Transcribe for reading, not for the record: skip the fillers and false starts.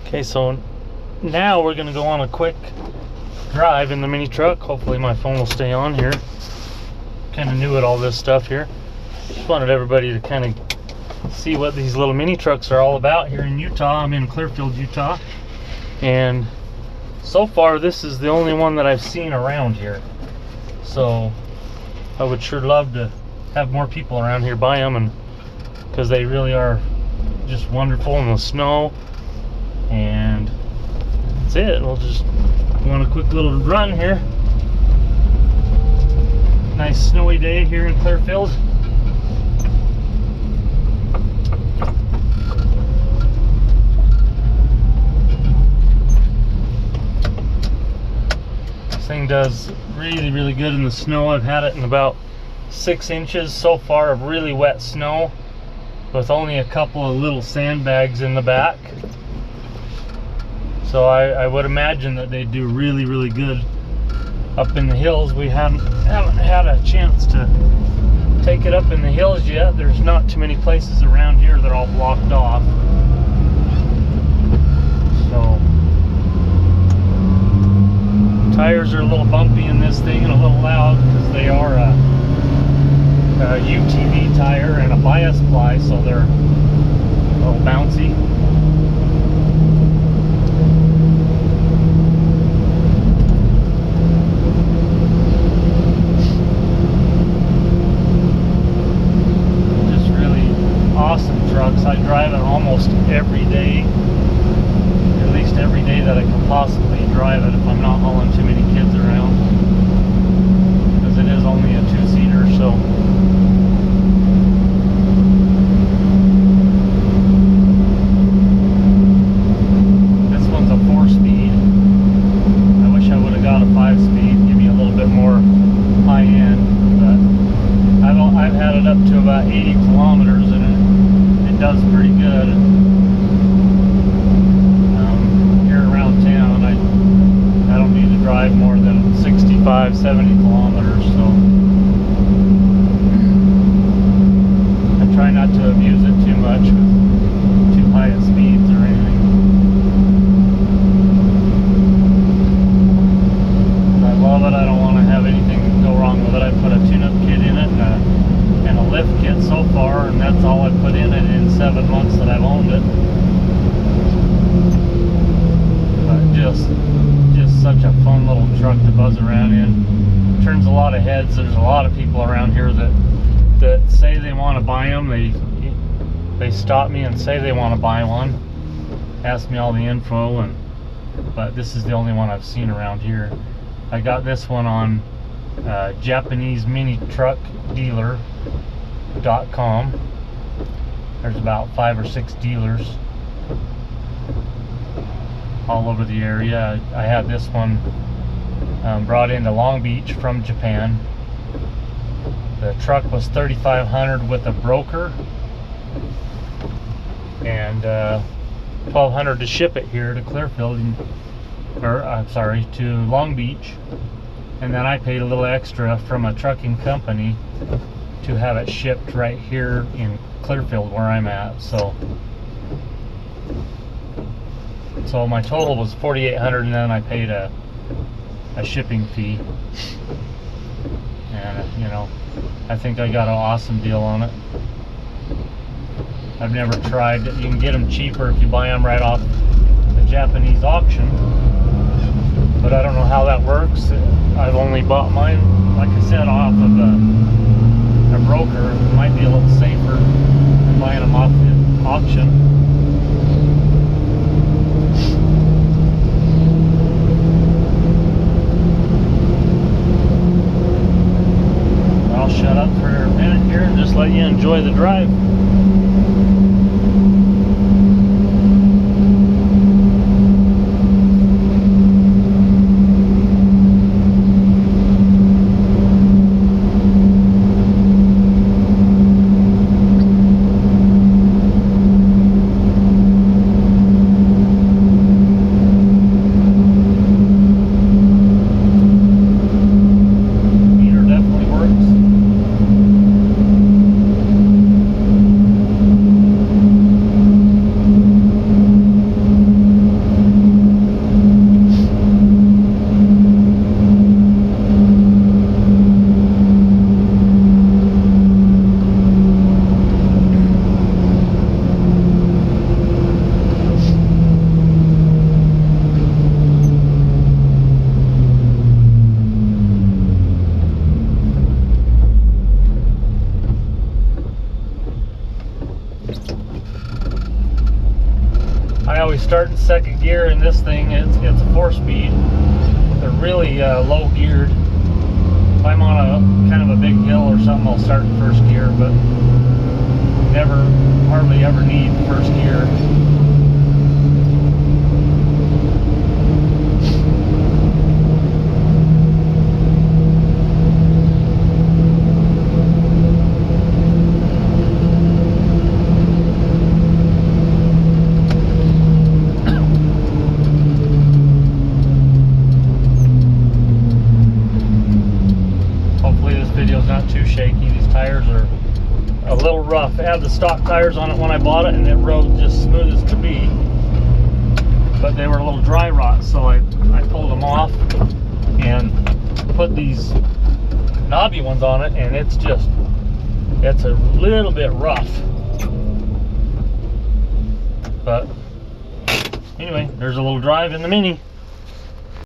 Okay, so now we're gonna go on a quick drive in the mini truck. Hopefully my phone will stay on here. Kind of new at all this stuff here. Just wanted everybody to kind of see what these little mini trucks are all about here in Utah. I'm in Clearfield, Utah, and so far this is the only one that I've seen around here. So I would sure love to have more people around here buy them, and because they really are just wonderful in the snow. And that's it. We'll just go on a quick little run here. Nice snowy day here in Clearfield. This thing does really good in the snow. I've had it in about 6 inches so far of really wet snow, with only a couple of little sandbags in the back. So I would imagine that they do really good up in the hills. We haven't had a chance to take it up in the hills yet. There's not too many places around here that are all blocked off. So tires are a little bumpy in this thing and a little loud because they are a UTV tire and a bias ply, so they're a little bouncy. Awesome trucks. I drive it almost every day, at least every day that I can possibly drive it if I'm not hauling too many kids around, because it is only a 2-seater. So this one's a 4-speed. I wish I would have got a 5-speed, give me a little bit more high end, but I've had it up to about 80 kilometers and it does pretty good. Here around town, I don't need to drive more than 65, 70 kilometers, so I try not to abuse it too much with too high of speeds or anything. I love it. I don't want to have anything go wrong with it. I put a tune-up kit in it and a lift kit so far, and that's all I put in it in 7 months that I've owned it. But just such a fun little truck to buzz around in. Turns a lot of heads. There's a lot of people around here that say they want to buy them. They stop me and say they want to buy one, ask me all the info, but this is the only one I've seen around here. I got this one on Japanese mini truck dealer.com. There's about 5 or 6 dealers all over the area. I had this one brought into Long Beach from Japan. The truck was $3,500 with a broker, and $1,200 to ship it here to Clearfield, to Long Beach. And then I paid a little extra from a trucking company to have it shipped right here in Clearfield where I'm at. So my total was $4,800, and then I paid a shipping fee. And I think I got an awesome deal on it. I've never tried. You can get them cheaper if you buy them right off the Japanese auction, but I don't know how that works. I've only bought mine, like I said, off of a broker. It might be a little safer than buying them off the auction. I'll shut up for a minute here and just let you enjoy the drive. I always start in second gear in this thing. It's a 4-speed. They're really low geared. If I'm on a kind of a big hill or something, I'll start in first gear, but hardly ever need first gear. Video's not too shaky. These tires are a little rough. I had the stock tires on it when I bought it, and it rode just smooth as could be, but they were a little dry rot, so I pulled them off and put these knobby ones on it, and it's a little bit rough. But anyway, there's a little drive in the Mini.